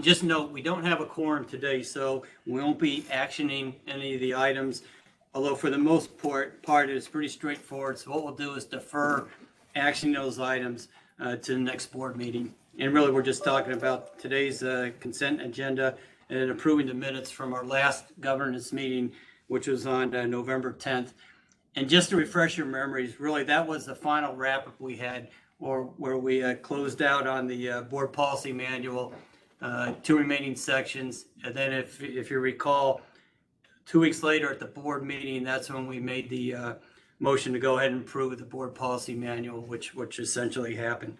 Just note, we don't have a quorum today, so we won't be actioning any of the items. Although for the most part, it's pretty straightforward. So what we'll do is defer actioning those items to the next board meeting. And really, we're just talking about today's consent agenda and approving the minutes from our last governance meeting, which was on November 10th. And just to refresh your memories, really, that was the final wrap-up we had, or where we closed out on the board policy manual, 2 remaining sections. And then if you recall, 2 weeks later at the board meeting, that's when we made the motion to go ahead and approve the board policy manual, which essentially happened.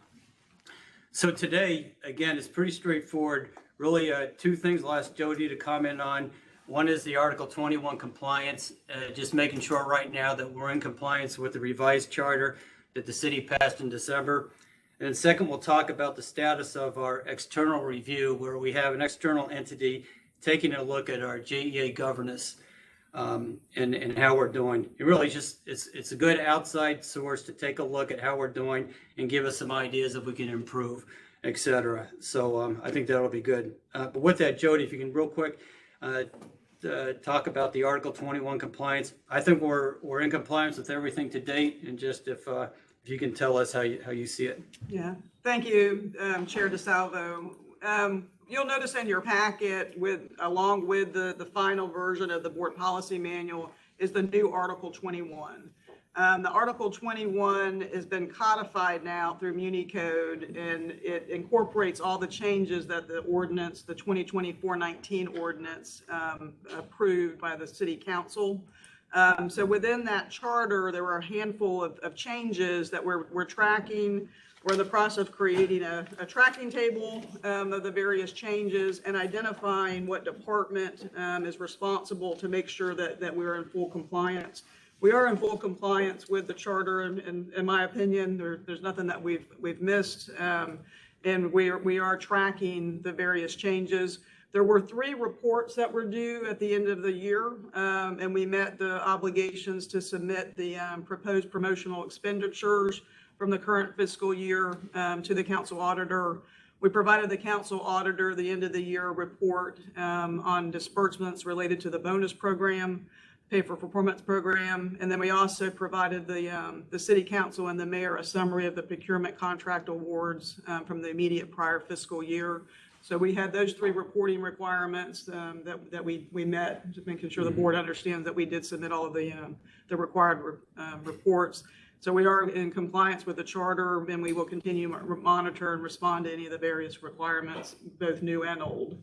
So today, again, it's pretty straightforward. Really, 2 things I'll ask Jody to comment on. One is the Article 21 compliance, just making sure right now that we're in compliance with the revised charter that the city passed in December. And then second, we'll talk about the status of our external review, where we have an external entity taking a look at our JEA governance and how we're doing. It really just, it's a good outside source to take a look at how we're doing and give us some ideas if we can improve, etc. So I think that'll be good. But with that, Jody, if you can real quick talk about the Article 21 compliance. I think we're in compliance with everything to date, and just if you can tell us how you see it. Yeah, thank you, Chair DeSalvo. You'll notice in your packet, along with the final version of the board policy manual, is the new Article 21. The Article 21 has been codified now through Muni Code, and it incorporates all the changes that the ordinance, the 2024-19 ordinance, approved by the City Council. So within that charter, there were a handful of changes that we're tracking. We're in the process of creating a tracking table of the various changes and identifying what department is responsible to make sure that we're in full compliance. We are in full compliance with the charter, and in my opinion, there's nothing that we've missed, and we are tracking the various changes. There were 3 reports that were due at the end of the year, and we met the obligations to submit the proposed promotional expenditures from the current fiscal year to the council auditor. We provided the council auditor the end of the year report on disbursements related to the bonus program, pay for performance program, and then we also provided the city council and the mayor a summary of the procurement contract awards from the immediate prior fiscal year. So we had those 3 reporting requirements that we met, just making sure the board understands that we did submit all of the required reports. So we are in compliance with the charter, and we will continue to monitor and respond to any of the various requirements, both new and old.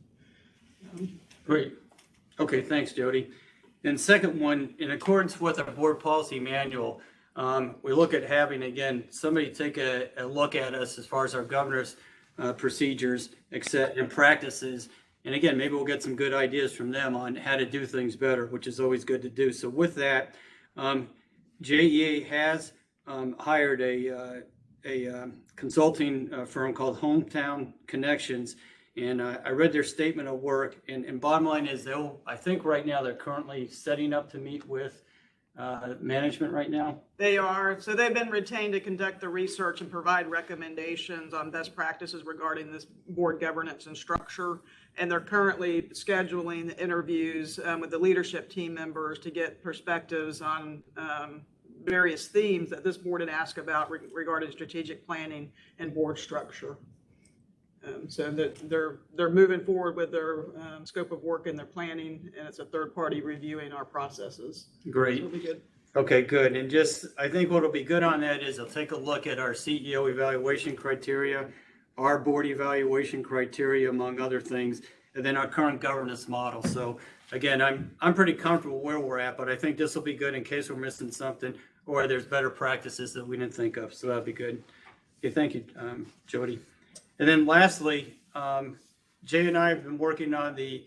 Great. Okay, thanks, Jody. And second one, in accordance with our board policy manual, we look at having, again, somebody take a look at us as far as our governor's procedures and practices. And again, maybe we'll get some good ideas from them on how to do things better, which is always good to do. So with that, JEA has hired a consulting firm called Hometown Connections, and I read their statement of work, and bottom line is I think right now they're currently setting up to meet with management right now. They are. So they've been retained to conduct the research and provide recommendations on best practices regarding this board governance and structure. And they're currently scheduling the interviews with the leadership team members to get perspectives on various themes that this board had asked about regarding strategic planning and board structure. So that they're moving forward with their scope of work and their planning, and it's a third party reviewing our processes. Great. So it'll be good. Okay, good. And just, I think what'll be good on that is they'll take a look at our CEO evaluation criteria, our board evaluation criteria, among other things, and then our current governance model. So again, I'm pretty comfortable where we're at, but I think this will be good in case we're missing something or there's better practices that we didn't think of. So that'll be good. Okay, thank you, Jody. And then lastly, Jay and I have been working on the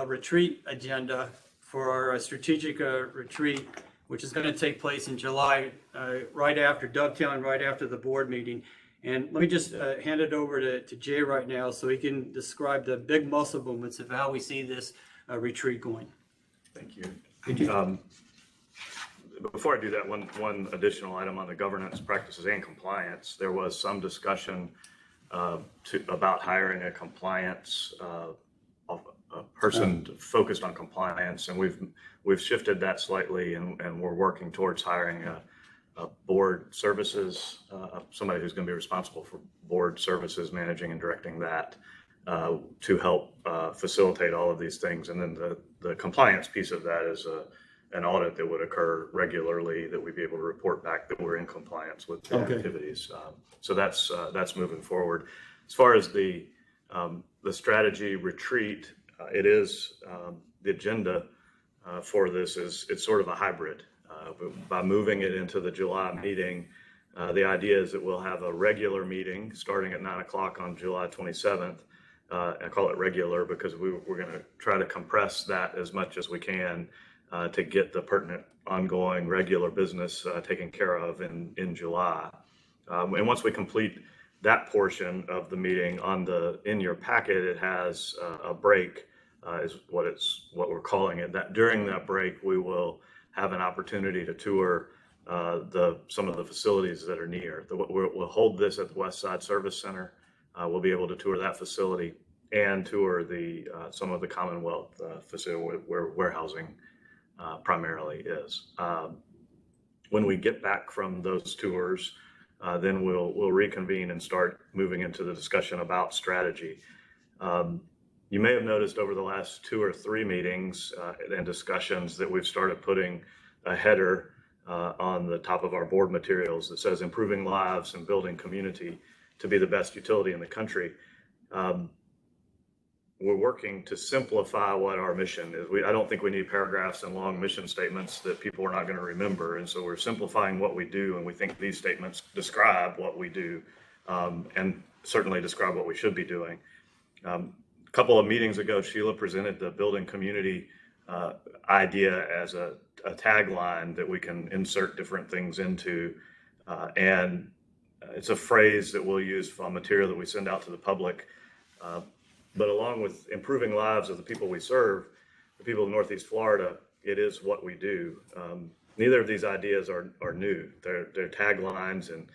retreat agenda for our strategic retreat, which is going to take place in July, dovetailing right after the board meeting. And let me just hand it over to Jay right now so he can describe the big muscle movements of how we see this retreat going. Thank you. Before I do that, one additional item on the governance practices and compliance, there was some discussion about hiring a compliance a person focused on compliance, and we've shifted that slightly, and we're working towards hiring a board services, somebody who's going to be responsible for board services, managing and directing that, to help facilitate all of these things. And then the compliance piece of that is an audit that would occur regularly, that we'd be able to report back that we're in compliance with the activities. So that's moving forward. As far as the strategy retreat, it is the agenda for this is it's sort of a hybrid. By moving it into the July meeting, the idea is that we'll have a regular meeting starting at 9 o'clock on July 27th. I call it regular because we're going to try to compress that as much as we can to get the pertinent, ongoing, regular business taken care of in July. And once we complete that portion of the meeting, in your packet, it has a break, is what we're calling it. That during that break, we will have an opportunity to tour some of the facilities that are near. We'll hold this at the West Side Service Center. We'll be able to tour that facility and tour some of the Commonwealth facility where warehousing primarily is. When we get back from those tours, then we'll reconvene and start moving into the discussion about strategy. You may have noticed over the last 2 or 3 meetings and discussions that we've started putting a header on the top of our board materials that says improving lives and building community to be the best utility in the country. We're working to simplify what our mission is. I don't think we need paragraphs and long mission statements that people are not going to remember. And so we're simplifying what we do, and we think these statements describe what we do, and certainly describe what we should be doing. A couple of meetings ago, Sheila presented the building community idea as a tagline that we can insert different things into. And it's a phrase that we'll use for material that we send out to the public. But along with improving lives of the people we serve, the people of Northeast Florida, it is what we do. Neither of these ideas are new. They're taglines and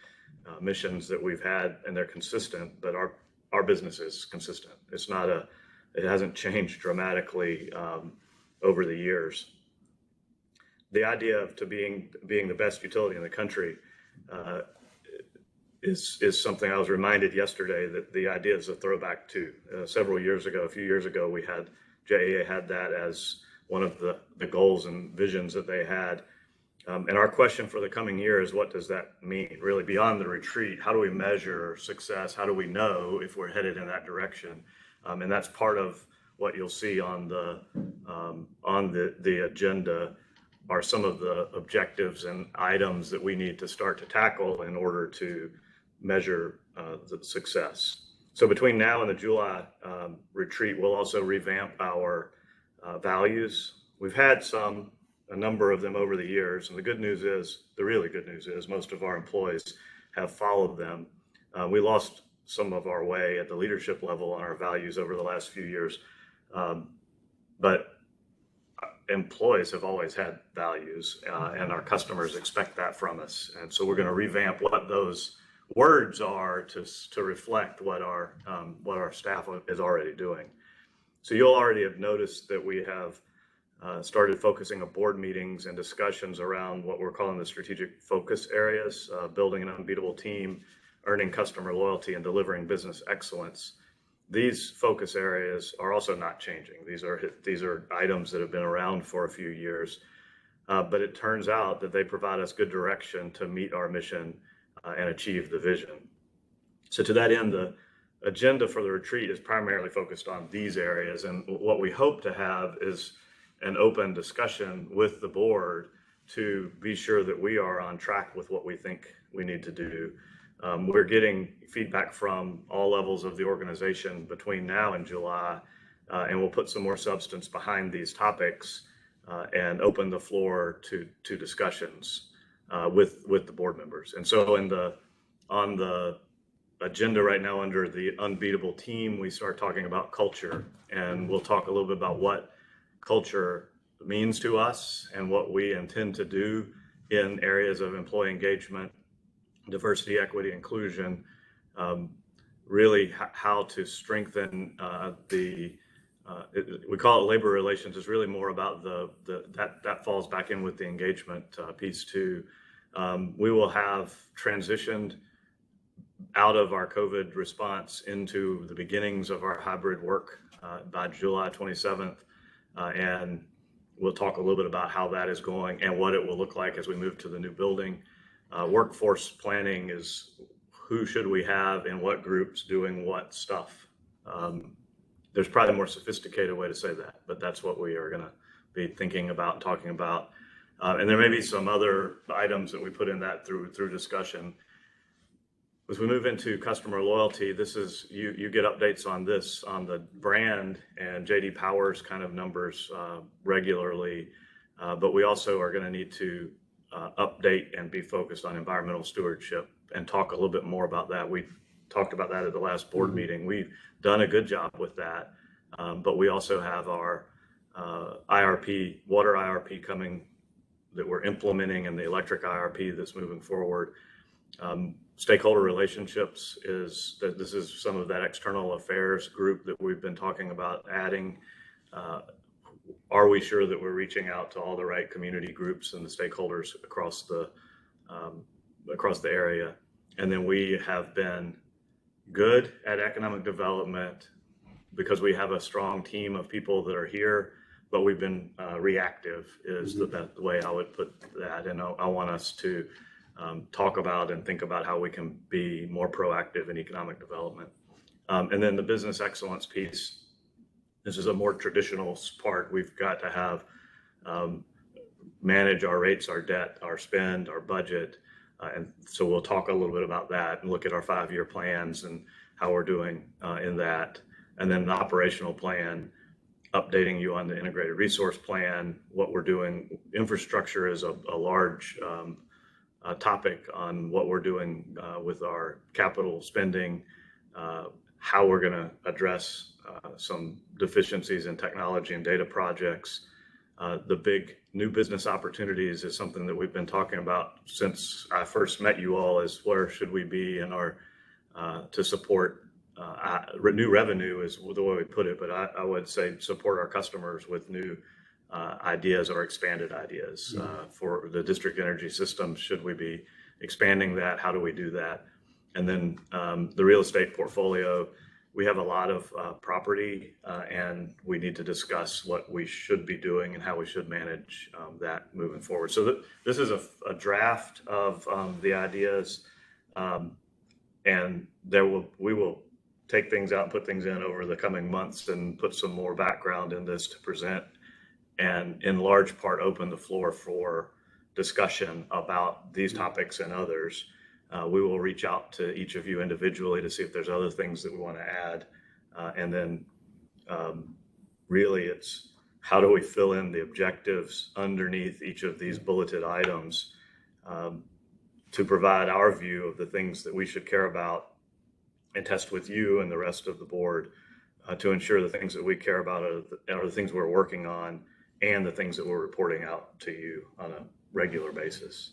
missions that we've had, and they're consistent, but our business is consistent. It hasn't changed dramatically over the years. The idea of being the best utility in the country is something I was reminded yesterday that the idea is a throwback to several years ago. A few years ago, JEA had that as one of the goals and visions that they had. And our question for the coming year is, what does that mean? Really, beyond the retreat, how do we measure success? How do we know if we're headed in that direction? And that's part of what you'll see on the agenda are some of the objectives and items that we need to start to tackle in order to measure the success. So between now and the July retreat, we'll also revamp our values. We've had a number of them over the years, and the really good news is most of our employees have followed them. We lost some of our way at the leadership level on our values over the last few years, but employees have always had values, and our customers expect that from us. And so we're going to revamp what those words are to reflect what our staff is already doing. So you'll already have noticed that we have started focusing on board meetings and discussions around what we're calling the strategic focus areas, building an unbeatable team, earning customer loyalty, and delivering business excellence. These focus areas are also not changing. These are items that have been around for a few years, but it turns out that they provide us good direction to meet our mission and achieve the vision. So to that end, the agenda for the retreat is primarily focused on these areas, and what we hope to have is an open discussion with the board to be sure that we are on track with what we think we need to do. We're getting feedback from all levels of the organization between now and July, and we'll put some more substance behind these topics and open the floor to discussions with the board members. And so on the agenda right now under the unbeatable team, we start talking about culture, and we'll talk a little bit about what culture means to us and what we intend to do in areas of employee engagement, diversity, equity, inclusion. really how to strengthen we call it labor relations. It's really more about that falls back in with the engagement piece too. We will have transitioned out of our COVID response into the beginnings of our hybrid work by July 27th. And we'll talk a little bit about how that is going and what it will look like as we move to the new building. Workforce planning is who should we have and what groups doing what stuff. There's probably a more sophisticated way to say that, but that's what we are going to be thinking about and talking about. And there may be some other items that we put in that through discussion. As we move into customer loyalty, this is, you get updates on this, on the brand and JD Power's kind of numbers regularly, but we also are going to need to update and be focused on environmental stewardship and talk a little bit more about that. We talked about that at the last board meeting. We've done a good job with that, but we also have our IRP, water IRP coming that we're implementing, and the electric IRP that's moving forward. Stakeholder relationships this is some of that external affairs group that we've been talking about adding. Are we sure that we're reaching out to all the right community groups and the stakeholders across the area? And then we have been good at economic development because we have a strong team of people that are here, but we've been reactive is the best way I would put that. And I want us to talk about and think about how we can be more proactive in economic development. And then the business excellence piece, this is a more traditional part. We've got to have manage our rates, our debt, our spend, our budget. And so we'll talk a little bit about that and look at our 5-year plans and how we're doing in that. And then the operational plan, updating you on the integrated resource plan, what we're doing. Infrastructure is a large topic on what we're doing with our capital spending, how we're going to address some deficiencies in technology and data projects. The big new business opportunities is something that we've been talking about since I first met you all, is where should we be in our to support new revenue is the way we put it, but I would say support our customers with new ideas or expanded ideas for the district energy system. Should we be expanding that? How do we do that? And then the real estate portfolio, we have a lot of property and we need to discuss what we should be doing and how we should manage that moving forward. So this is a draft of the ideas, and we will take things out and put things in over the coming months and put some more background in this to present, and in large part open the floor for discussion about these topics and others. We will reach out to each of you individually to see if there's other things that we want to add. And then really it's how do we fill in the objectives underneath each of these bulleted items to provide our view of the things that we should care about and test with you and the rest of the board to ensure the things that we care about are the things we're working on and the things that we're reporting out to you on a regular basis.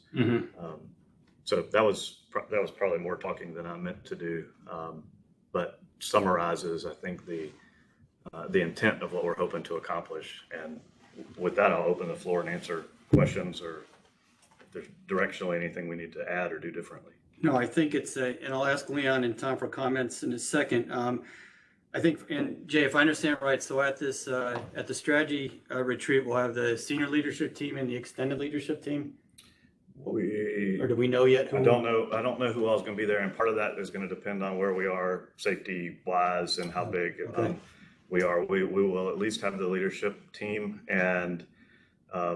So that was probably more talking than I meant to do, but summarizes, I think, the intent of what we're hoping to accomplish. And with that, I'll open the floor and answer questions, or if there's directionally anything we need to add or do differently. No, I think it's and I'll ask Leon in time for comments in a second. I think, and Jay, if I understand right, so at this at the strategy retreat, we'll have the senior leadership team and the extended leadership team. Or do we know yet? I don't know who else is going to be there, and part of that is going to depend on where we are safety wise and how big we are. We will at least have the leadership team, and by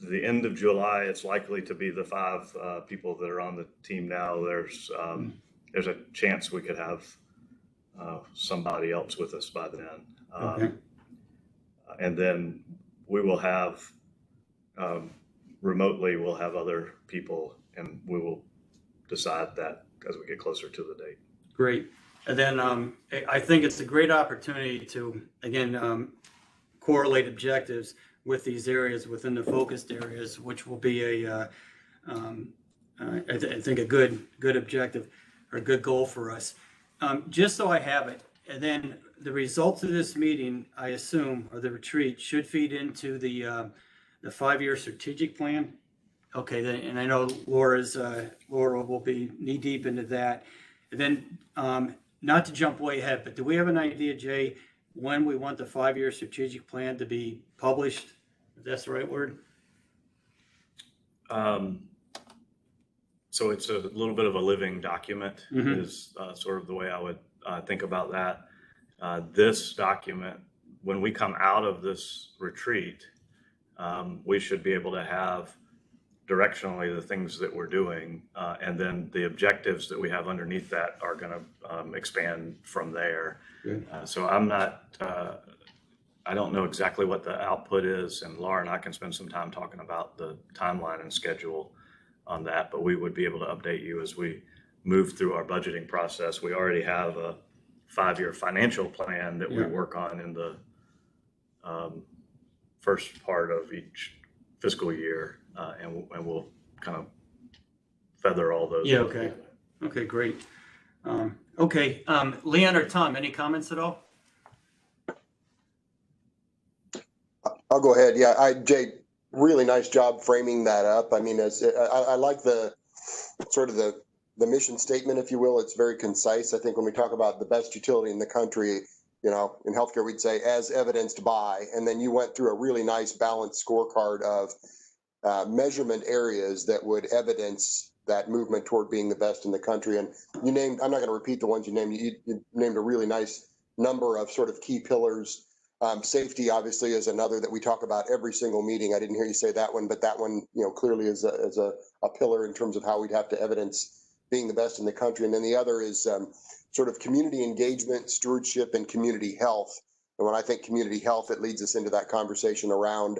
the end of July, it's likely to be the 5 people that are on the team now. There's a chance we could have somebody else with us by then. And then we will have remotely, we'll have other people, and we will decide that as we get closer to the date. Great. And then I think it's a great opportunity to, again, correlate objectives with these areas within the focused areas, which will be I think a good objective. a good goal for us. Just so I have it, and then the results of this meeting, I assume, or the retreat, should feed into the 5-year strategic plan. Okay, then, and I know Laura will be knee deep into that. And then, not to jump way ahead, but do we have an idea, Jay, when we want the 5-year strategic plan to be published? If that's the right word? So it's a little bit of a living document is sort of the way I would think about that. This document, when we come out of this retreat, we should be able to have directionally the things that we're doing, and then the objectives that we have underneath that are going to expand from there. So I'm not, I don't know exactly what the output is, and Laura and I can spend some time talking about the timeline and schedule on that, but we would be able to update you as we move through our budgeting process. We already have a 5-year financial plan that we work on in the first part of each fiscal year, and we'll kind of feather all those. Yeah, okay. Okay, great. Okay, Leon or Tom, any comments at all? I'll go ahead. Yeah, Jay, really nice job framing that up. I mean, I like the sort of the mission statement, if you will. It's very concise. I think when we talk about the best utility in the country, you know, in healthcare, we'd say as evidenced by, and then you went through a really nice balanced scorecard of measurement areas that would evidence that movement toward being the best in the country. And you named, I'm not going to repeat the ones you named, you named a really nice number of sort of key pillars. Safety obviously is another that we talk about every single meeting. I didn't hear you say that one, but that one, you know, clearly is a pillar in terms of how we'd have to evidence being the best in the country. And then the other is sort of community engagement, stewardship, and community health. And when I think community health, it leads us into that conversation around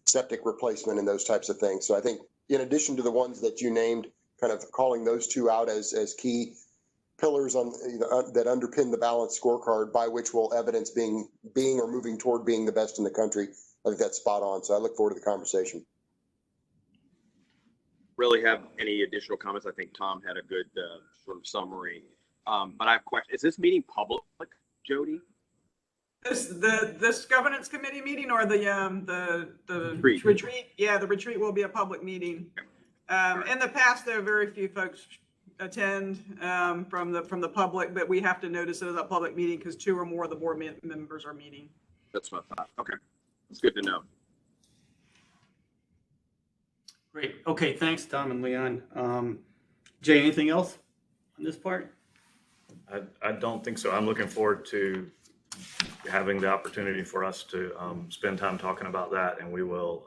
septic replacement and those types of things. So I think in addition to the ones that you named, kind of calling those two out as key pillars on that underpin the balanced scorecard by which we'll evidence being or moving toward being the best in the country. I think that's spot on. So I look forward to the conversation. Really have any additional comments? I think Tom had a good sort of summary. But I have a question. Is this meeting public, Jody? This governance committee meeting or the retreat? Yeah, the retreat will be a public meeting. In the past, there are very few folks attend from the public, but we have to notice it as a public meeting because 2 or more of the board members are meeting. That's what I thought. Okay, it's good to know. Great. Okay, thanks, Tom and Leon. Jay, anything else on this part? I don't think so. I'm looking forward to having the opportunity for us to spend time talking about that, and we will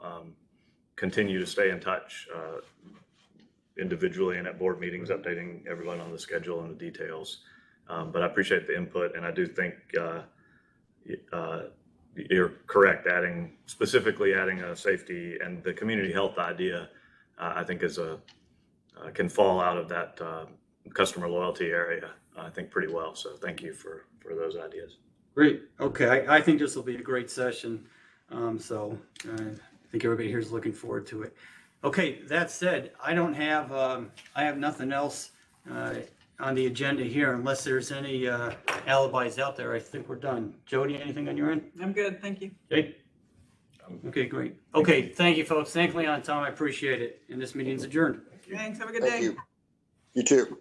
continue to stay in touch individually and at board meetings, updating everyone on the schedule and the details. But I appreciate the input, and I do think you're correct. Specifically adding a safety and the community health idea, I think can fall out of that customer loyalty area, I think, pretty well. So thank you for those ideas. Great. Okay, I think this will be a great session. So I think everybody here is looking forward to it. Okay, that said, I have nothing else on the agenda here unless there's any alibis out there. I think we're done. Jody, anything on your end? I'm good. Thank you. Okay. Okay, great. Okay, thank you, folks. Thank Leon, Tom. I appreciate it. And this meeting's adjourned. Thanks. Have a good day. Thank you. You too.